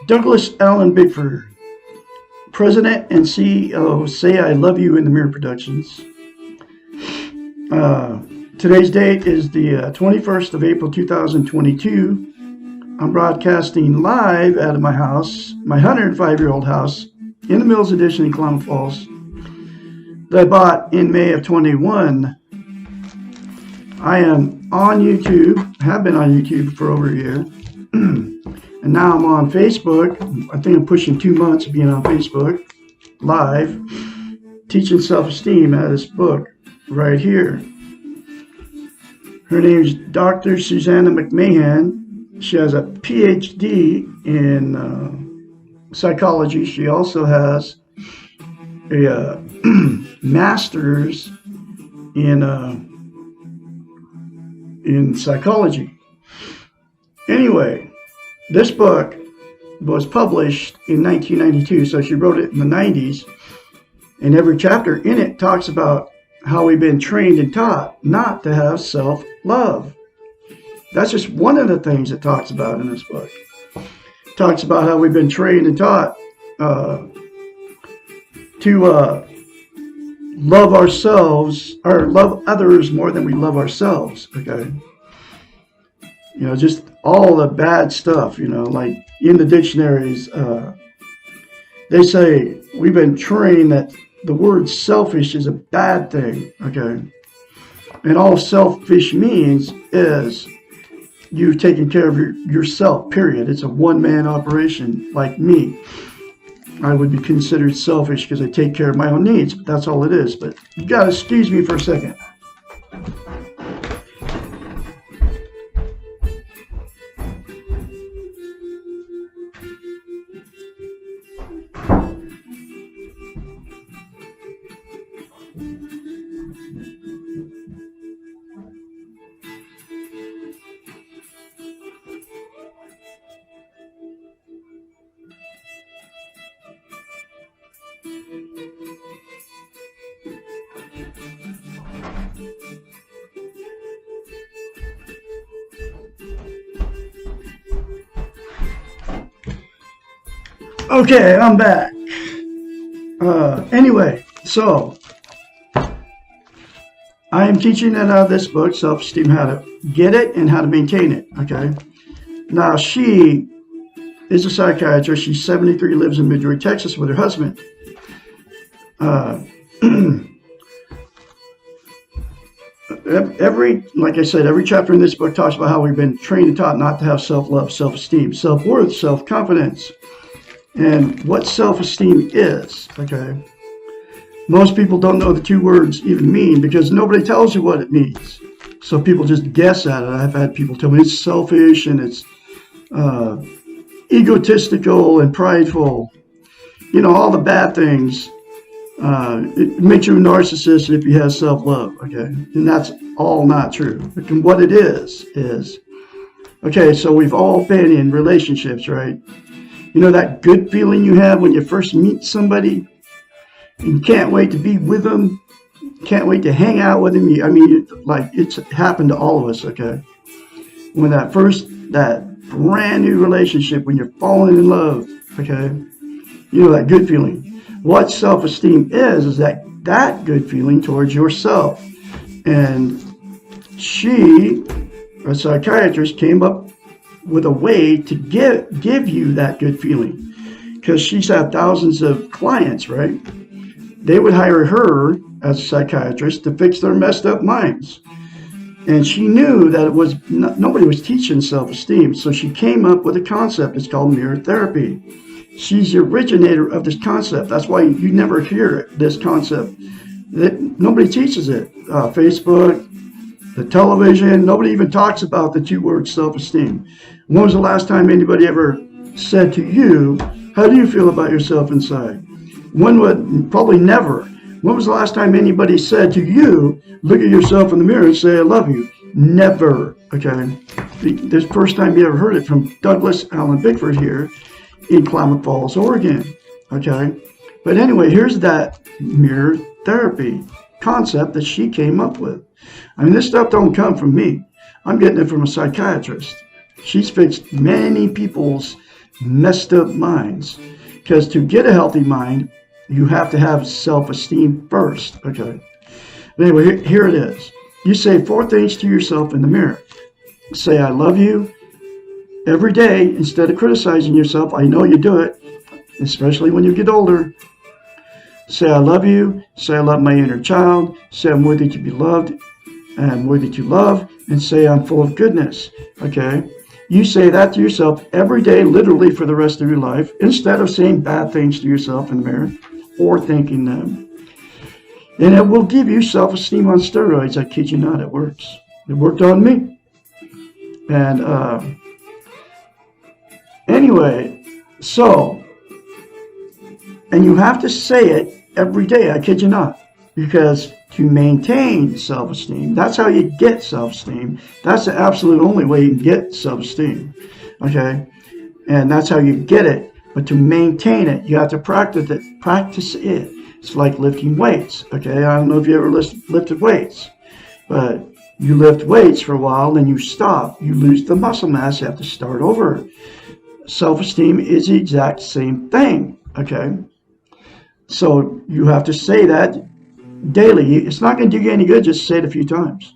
Douglas Allen Bickford, President and CEO, Say I Love You in the Mirror Productions. Today's date is the 21st of April 2022. I'm broadcasting live out of my house, my 105-year-old house in the Mills Edition in Klamath Falls that I bought in May of 21. I am on YouTube, have been on YouTube for over a year. And now I'm on Facebook. I think I'm pushing 2 months of being on Facebook live, teaching self-esteem out of this book right here. Her name is Dr. Susanna McMahon. She has a PhD in psychology. She also has a master's in psychology. Anyway, this book was published in 1992, so she wrote it in the 90s, and every chapter in it talks about how we've been trained and taught not to have self-love. That's just one of the things it talks about in this book. It talks about how we've been trained and taught to love ourselves, or love others more than we love ourselves, okay? You know, just all the bad stuff, you know, like in the dictionaries, they say we've been trained that the word selfish is a bad thing, okay? And all selfish means is you've taken care of yourself, period. It's a one-man operation, like me. I would be considered selfish because I take care of my own needs, but that's all it is. But you got to excuse me for a second. Okay, I'm back. Anyway, so I am teaching that out of this book, Self-Esteem, how to get it and how to maintain it, okay? Now, she is a psychiatrist. She's 73, lives in Midway, Texas with her husband. Like I said, every chapter in this book talks about how we've been trained and taught not to have self-love, self-esteem, self-worth, self-confidence, and what self-esteem is, okay? Most people don't know the two words even mean because nobody tells you what it means. So people just guess at it. I've had people tell me it's selfish and it's egotistical and prideful. You know, all the bad things. It makes you a narcissist if you have self-love, okay? And that's all not true. And what it is, okay, so we've all been in relationships, right? You know that good feeling you have when you first meet somebody? And you can't wait to be with them. Can't wait to hang out with them. It's happened to all of us, okay? When that brand new relationship, when you're falling in love, okay? You know that good feeling. What self-esteem is that good feeling towards yourself. And she, a psychiatrist, came up with a way to give you that good feeling, because she's had thousands of clients, right? They would hire her as a psychiatrist to fix their messed up minds, and she knew that it was nobody was teaching self-esteem, so she came up with a concept. It's called mirror therapy. She's the originator of this concept. That's why you never hear this concept. That nobody teaches it. Facebook, the television. Nobody even talks about the two words self-esteem. When was the last time anybody ever said to you, how do you feel about yourself inside? Probably never. When was the last time anybody said to you, look at yourself in the mirror and say, I love you? Never. Okay. The first time you ever heard it from Douglas Allen Bickford here in Klamath Falls, Oregon. Okay. But anyway, here's that mirror therapy concept that she came up with. I mean, this stuff don't come from me. I'm getting it from a psychiatrist. She's fixed many people's messed up minds. Because to get a healthy mind, you have to have self-esteem first. Okay. But anyway, here it is. You say 4 things to yourself in the mirror. Say, I love you every day instead of criticizing yourself. I know you do it, especially when you get older. Say, I love you. Say, I love my inner child. Say, I'm worthy to be loved and I'm worthy to love. And say, I'm full of goodness. Okay. You say that to yourself every day, literally for the rest of your life, instead of saying bad things to yourself in the mirror or thinking them. And it will give you self-esteem on steroids. I kid you not, it works. It worked on me. And anyway, so, and you have to say it every day, I kid you not, because to maintain self-esteem, that's how you get self-esteem. That's the absolute only way you can get self-esteem, okay? And that's how you get it. But to maintain it, you have to practice it. Practice it. It's like lifting weights, okay? I don't know if you ever lifted weights, but you lift weights for a while, then you stop. You lose the muscle mass. You have to start over. Self-esteem is the exact same thing, okay? So you have to say that daily. It's not going to do you any good just say it a few times.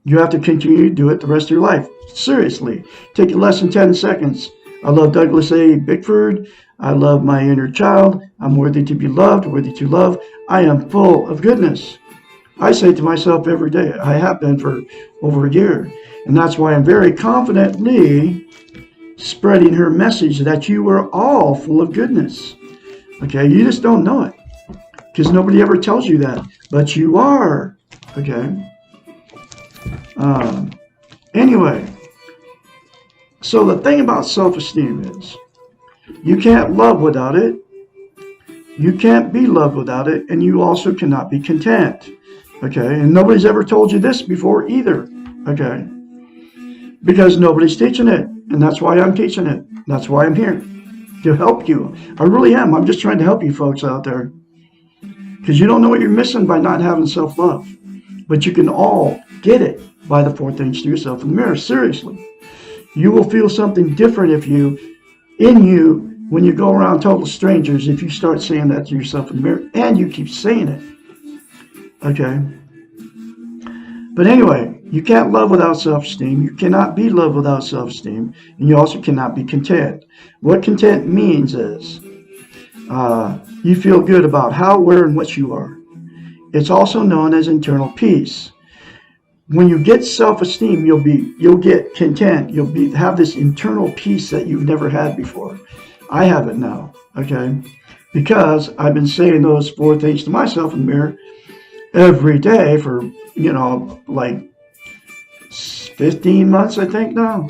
You have to continue to do it the rest of your life. Seriously. Take it less than 10 seconds. I love Douglas A. Bickford. I love my inner child. I'm worthy to be loved, worthy to love. I am full of goodness. I say it to myself every day. I have been for over a year. And that's why I'm very confidently spreading her message that you are all full of goodness. Okay, you just don't know it. Because nobody ever tells you that. But you are. Okay. Anyway. So the thing about self-esteem is you can't love without it. You can't be loved without it. And you also cannot be content. Okay. And nobody's ever told you this before either. Okay. Because nobody's teaching it. And that's why I'm teaching it. That's why I'm here. To help you. I really am. I'm just trying to help you folks out there. Because you don't know what you're missing by not having self-love. But you can all get it by the 4 things to yourself in the mirror. Seriously. You will feel something different when you go around total strangers, if you start saying that to yourself in the mirror and you keep saying it. Okay? But anyway, you can't love without self-esteem. You cannot be loved without self-esteem. And you also cannot be content. What content means is you feel good about how, where, and what you are. It's also known as internal peace. When you get self-esteem, you'll get content. You'll have this internal peace that you've never had before. I have it now, okay? Because I've been saying those 4 things to myself in the mirror every day for, like 15 months, I think now.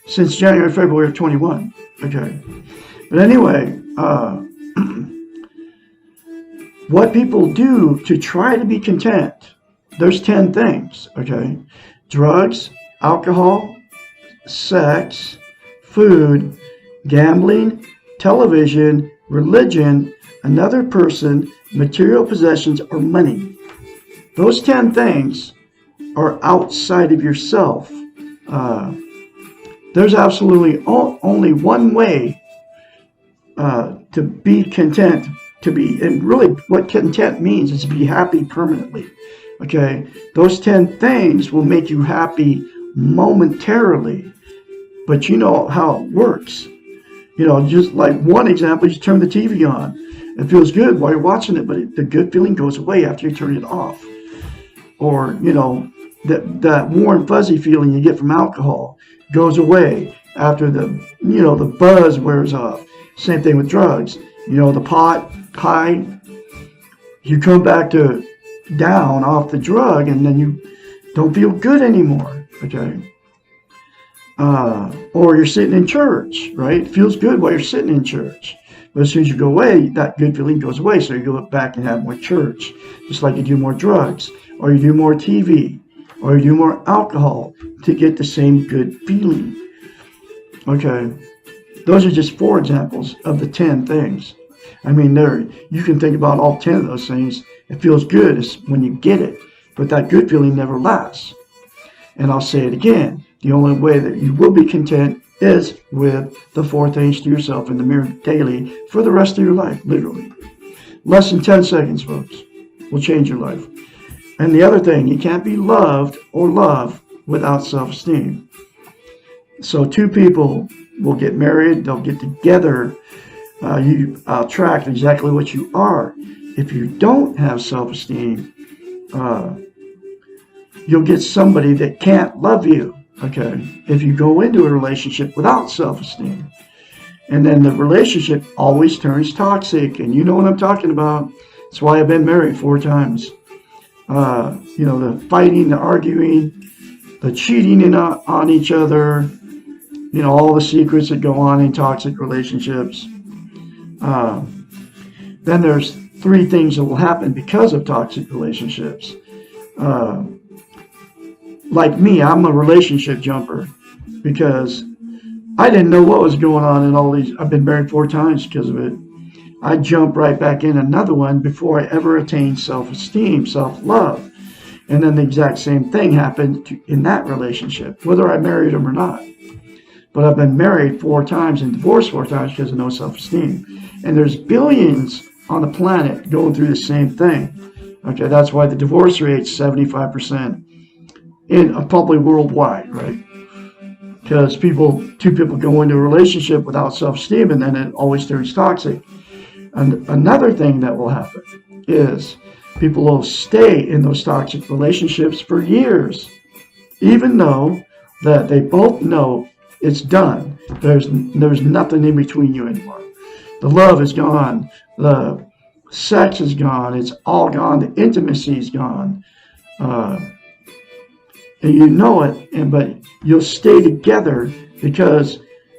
Since January, February of 21, okay? But anyway, what people do to try to be content, there's 10 things, okay? Drugs, alcohol, sex, food, gambling, television, religion, another person, material possessions, or money. Those 10 things are outside of yourself. There's absolutely only one way to be content, and really what content means is to be happy permanently. Okay, those 10 things will make you happy momentarily, but you know how it works. Just like one example, you turn the TV on. It feels good while you're watching it, but the good feeling goes away after you turn it off. Or, that warm, fuzzy feeling you get from alcohol goes away after the buzz wears off. Same thing with drugs. The pot, high, you come back to down off the drug, and then don't feel good anymore. Okay. Or you're sitting in church, right? It feels good while you're sitting in church. But as soon as you go away, that good feeling goes away. So you go back and have more church, just like you do more drugs, or you do more TV, or you do more alcohol to get the same good feeling. Okay. Those are just 4 examples of the 10 things. I mean, you can think about all 10 of those things. It feels good when you get it, but that good feeling never lasts. And I'll say it again. The only way that you will be content is with the 4 things to yourself in the mirror daily for the rest of your life, literally. Less than 10 seconds, folks, will change your life. And the other thing, you can't be loved or love without self-esteem. So 2 people will get married, they'll get together, you attract exactly what you are. If you don't have self-esteem, you'll get somebody that can't love you. Okay, if you go into a relationship without self-esteem, and then the relationship always turns toxic, and you know what I'm talking about. That's why I've been married 4 times. The fighting, the arguing, the cheating on each other, all the secrets that go on in toxic relationships. Then there's 3 things that will happen because of toxic relationships. Like me, I'm a relationship jumper because I didn't know what was going on in all these. I've been married 4 times because of it. I jumped right back in another one before I ever attained self-esteem, self-love. And then the exact same thing happened in that relationship, whether I married him or not. But I've been married 4 times and divorced 4 times because of no self-esteem. And there's billions on the planet going through the same thing. Okay, that's why the divorce rate's 75%. Probably worldwide, right? Because 2 people go into a relationship without self-esteem, and then it always turns toxic. And another thing that will happen is people will stay in those toxic relationships for years, even though that they both know it's done. There's nothing in between you anymore. The love is gone. The sex is gone. It's all gone. The intimacy is gone. And you know it, but you'll stay together because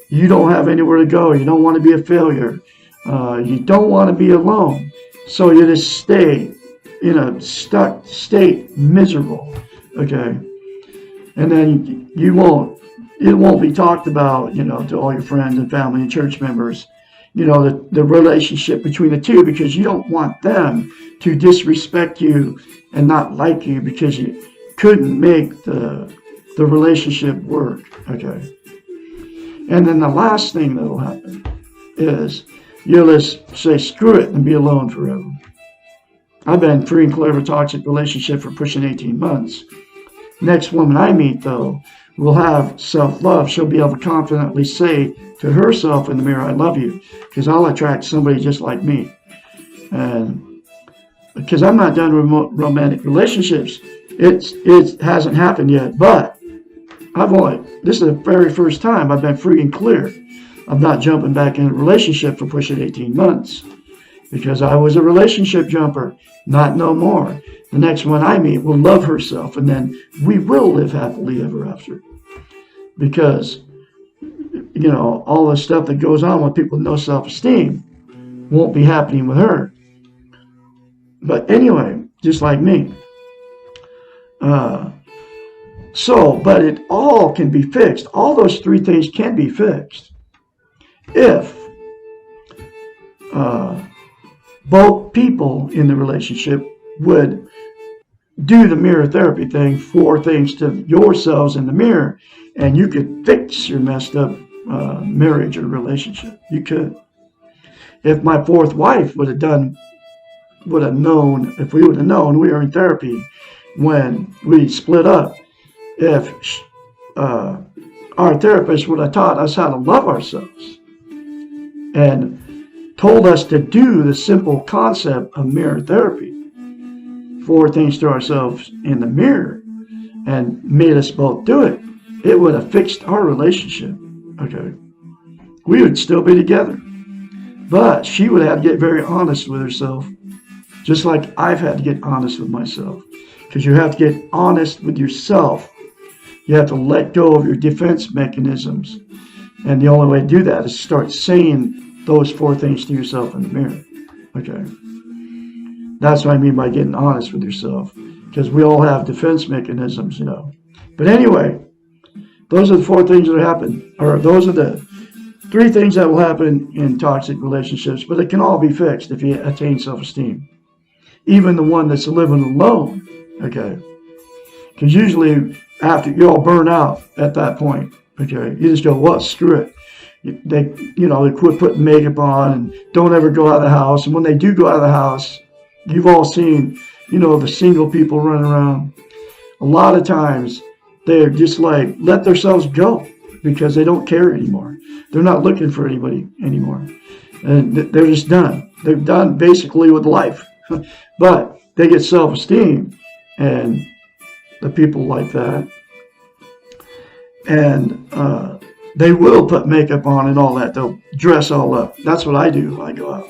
you don't have anywhere to go. You don't want to be a failure. You don't want to be alone. So you just stay in a stuck state, miserable. Okay. And then it won't be talked about, to all your friends and family and church members, the relationship between the 2, because you don't want them to disrespect you and not like you because you couldn't make the relationship work. Okay. And then the last thing that will happen is you'll just say screw it and be alone forever. I've been free and clear of a toxic relationship for pushing 18 months. Next woman I meet, though, will have self-love. She'll be able to confidently say to herself in the mirror, I love you, because I'll attract somebody just like me. And because I'm not done with romantic relationships, it hasn't happened yet, but this is the very first time I've been free and clear. I'm not jumping back in a relationship for pushing 18 months because I was a relationship jumper, not no more. The next one I meet will love herself, and then we will live happily ever after. Because, all the stuff that goes on with people with no self-esteem won't be happening with her. But anyway, just like me. But it all can be fixed. All those 3 things can be fixed if both people in the relationship would do the mirror therapy thing, 4 things to yourselves in the mirror, and you could fix your messed up marriage or relationship. You could. If my 4th wife would have known, if we would have known we were in therapy when we split up, if our therapist would have taught us how to love ourselves and told us to do the simple concept of mirror therapy, 4 things to ourselves in the mirror, and made us both do it, it would have fixed our relationship. Okay. We would still be together. But she would have to get very honest with herself, just like I've had to get honest with myself. because you have to get honest with yourself. You have to let go of your defense mechanisms. And the only way to do that is start saying those 4 things to yourself in the mirror. Okay? That's what I mean by getting honest with yourself. Because we all have defense mechanisms, you know. But anyway, those are the 4 things that happen. Or those are the 3 things that will happen in toxic relationships. But it can all be fixed if you attain self-esteem. Even the one that's living alone. Okay? Because usually after you all burn out at that point, okay, you just go, well, screw it. They quit putting makeup on and don't ever go out of the house. And when they do go out of the house, you've all seen, the single people running around. A lot of times they're just like, let themselves go because they don't care anymore. They're not looking for anybody anymore. And they're just done. They're done basically with life. But they get self-esteem, and the people like that. And they will put makeup on and all that. They'll dress all up. That's what I do when I go out.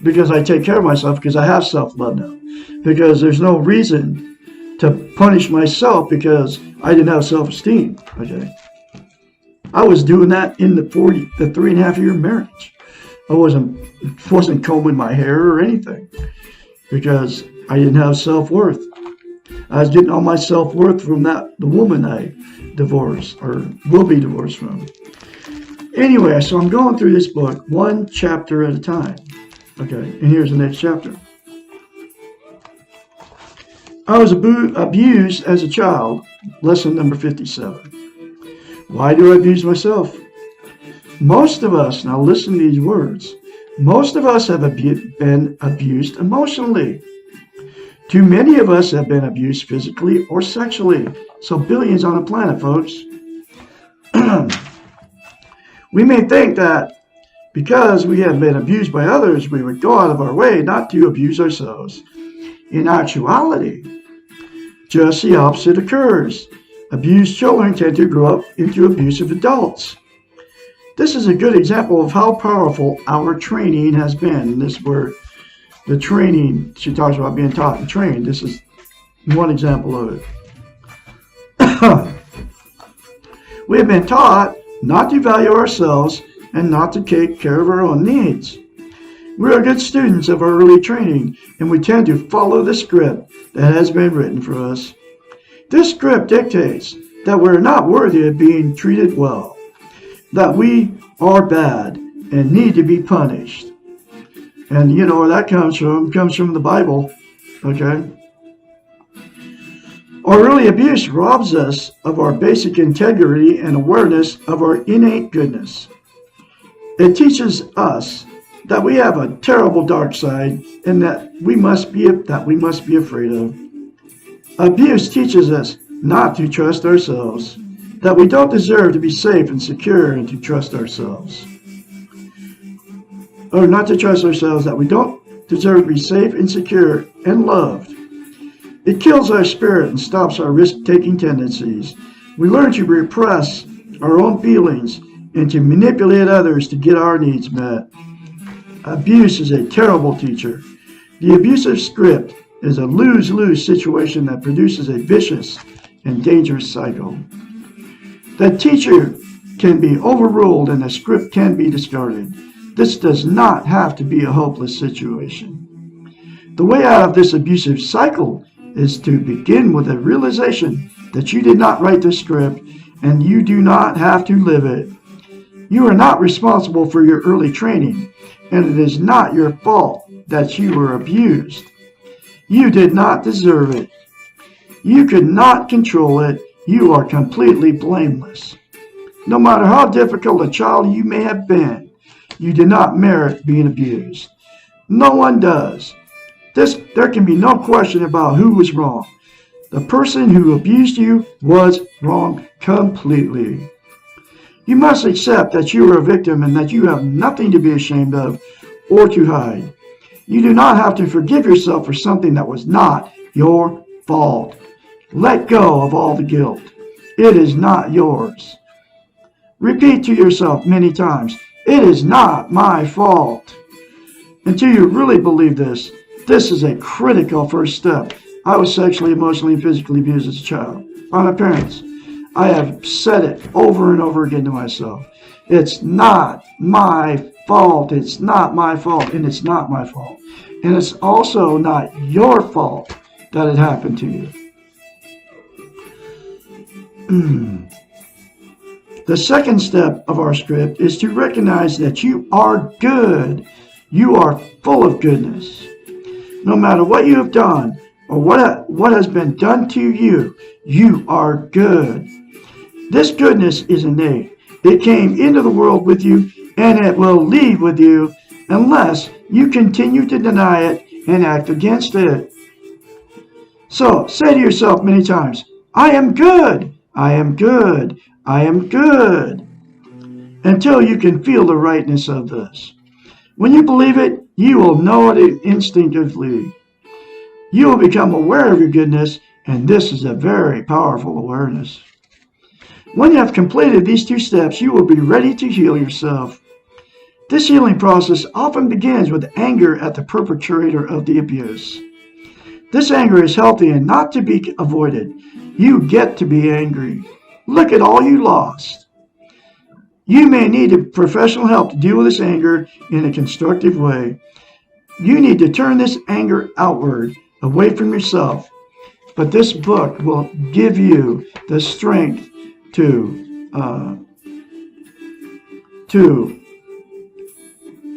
Because I take care of myself, because I have self-love now. Because there's no reason to punish myself because I didn't have self-esteem. Okay. I was doing that in the 3.5-year marriage. I wasn't combing my hair or anything because I didn't have self-worth. I was getting all my self-worth from the woman I divorced or will be divorced from. Anyway, so I'm going through this book 1 chapter at a time. Okay, and here's the next chapter. I was abused as a child. Lesson number 57. Why do I abuse myself? Most of us, now listen to these words, most of us have been abused emotionally. Too many of us have been abused physically or sexually. So billions on the planet, folks. We may think that because we have been abused by others, we would go out of our way not to abuse ourselves. In actuality, just the opposite occurs. Abused children tend to grow up into abusive adults. This is a good example of how powerful our training has been. This is where the training, she talks about being taught and trained. This is one example of it. We have been taught not to value ourselves and not to take care of our own needs. We are good students of our early training, and we tend to follow the script that has been written for us. This script dictates that we're not worthy of being treated well, that we are bad and need to be punished. And you know where that comes from. It comes from the Bible. Okay? Our early abuse robs us of our basic integrity and awareness of our innate goodness. It teaches us that we have a terrible dark side and that we must be afraid of. Abuse teaches us not to trust ourselves, that we don't deserve to be safe and secure and to trust ourselves. Or not to trust ourselves, that we don't deserve to be safe and secure and loved. It kills our spirit and stops our risk-taking tendencies. We learn to repress our own feelings and to manipulate others to get our needs met. Abuse is a terrible teacher. The abusive script is a lose-lose situation that produces a vicious and dangerous cycle. The teacher can be overruled and the script can be discarded. This does not have to be a hopeless situation. The way out of this abusive cycle is to begin with a realization that you did not write the script and you do not have to live it. You are not responsible for your early training, and it is not your fault that you were abused. You did not deserve it. You could not control it. You are completely blameless. No matter how difficult a child you may have been, you did not merit being abused. No one does. There can be no question about who was wrong. The person who abused you was wrong completely. You must accept that you are a victim and that you have nothing to be ashamed of or to hide. You do not have to forgive yourself for something that was not your fault. Let go of all the guilt. It is not yours. Repeat to yourself many times, it is not my fault. Until you really believe this, this is a critical first step I was sexually, emotionally, and physically abused as a child by my parents. I have said it over and over again to myself. It's not my fault. It's not my fault. And it's not my fault. And it's also not your fault that it happened to you. The second step of our script is to recognize that you are good. You are full of goodness. No matter what you have done or what has been done to you, you are good. This goodness is innate. It came into the world with you, and it will leave with you unless you continue to deny it and act against it. So say to yourself many times, I am good. I am good. I am good. Until you can feel the rightness of this. When you believe it, you will know it instinctively. You will become aware of your goodness, and this is a very powerful awareness. When you have completed these two steps, you will be ready to heal yourself. This healing process often begins with anger at the perpetrator of the abuse. This anger is healthy and not to be avoided. You get to be angry. Look at all you lost. You may need professional help to deal with this anger in a constructive way. You need to turn this anger outward, away from yourself. But this book will give you the strength to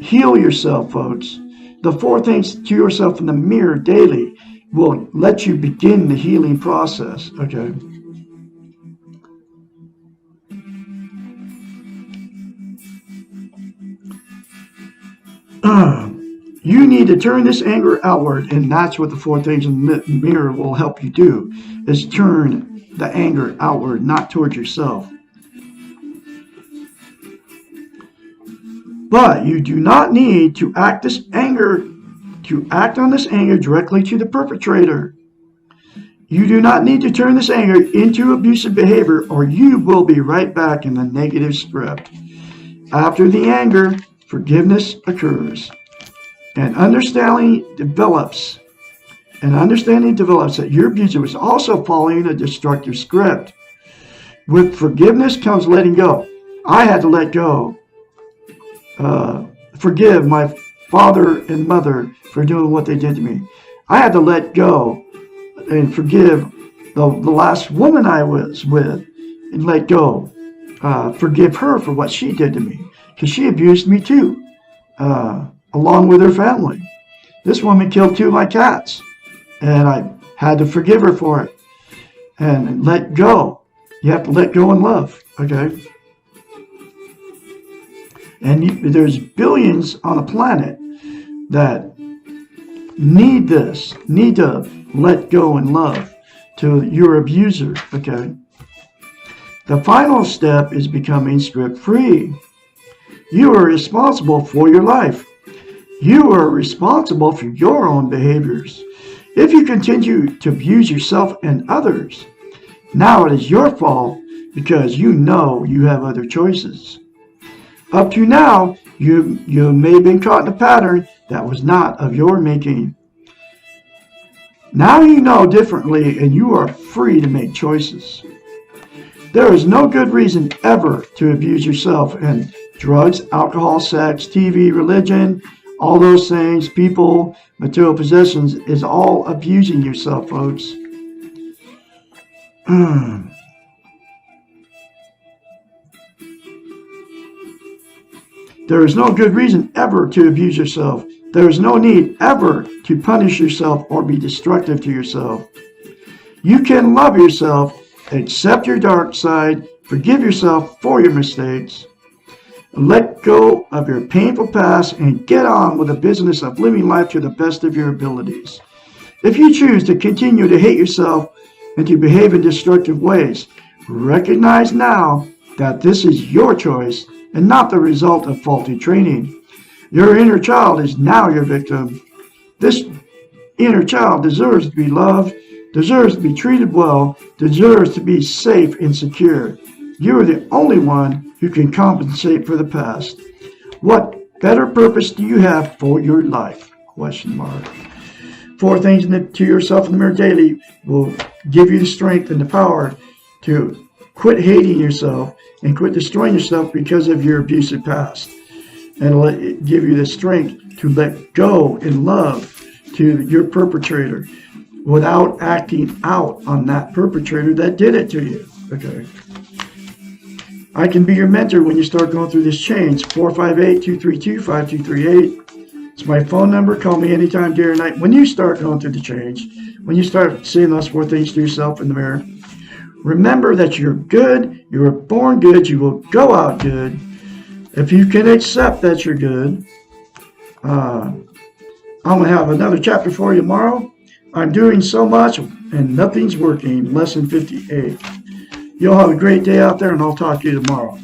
heal yourself, folks. The 4 things to yourself in the mirror daily will let you begin the healing process. Okay. You need to turn this anger outward, and that's what the 4 things in the mirror will help you do, is turn the anger outward, not towards yourself. But you do not need to act on this anger directly to the perpetrator. You do not need to turn this anger into abusive behavior, or you will be right back in the negative script. After the anger, forgiveness occurs. And understanding develops that your abuser was also following a destructive script. With forgiveness comes letting go. I had to let go. Forgive my father and mother for doing what they did to me. I had to let go and forgive the last woman I was with and let go. Forgive her for what she did to me, because she abused me too. Along with her family. This woman killed 2 of my cats, and I had to forgive her for it and let go. You have to let go and love, okay? And there's billions on the planet that need to let go and love to your abuser, okay? The final step is becoming script free. You are responsible for your life. You are responsible for your own behaviors. If you continue to abuse yourself and others, now it is your fault because you know you have other choices. Up to now, you may have been caught in a pattern that was not of your making. Now you know differently, and you are free to make choices. There is no good reason ever to abuse yourself, and drugs, alcohol, sex, TV, religion, all those things, people, material possessions, is all abusing yourself, folks. There is no good reason ever to abuse yourself. There is no need ever to punish yourself or be destructive to yourself. You can love yourself, accept your dark side, forgive yourself for your mistakes, let go of your painful past, and get on with the business of living life to the best of your abilities. If you choose to continue to hate yourself and to behave in destructive ways, recognize now that this is your choice and not the result of faulty training. Your inner child is now your victim. This inner child deserves to be loved, deserves to be treated well, deserves to be safe and secure. You are the only one who can compensate for the past. What better purpose do you have for your life? Question mark. four things to yourself in the mirror daily will give you the strength and the power to quit hating yourself and quit destroying yourself because of your abusive past. And it'll give you the strength to let go in love to your perpetrator without acting out on that perpetrator that did it to you. Okay. I can be your mentor when you start going through this change. 458-232-5238. It's my phone number. Call me anytime, day or night. When you start going through the change, when you start seeing those four things to yourself in the mirror, remember that you're good. You were born good. You will go out good. If you can accept that you're good, I'm going to have another chapter for you tomorrow. I'm doing so much and nothing's working. Lesson 58. You'll have a great day out there, and I'll talk to you tomorrow.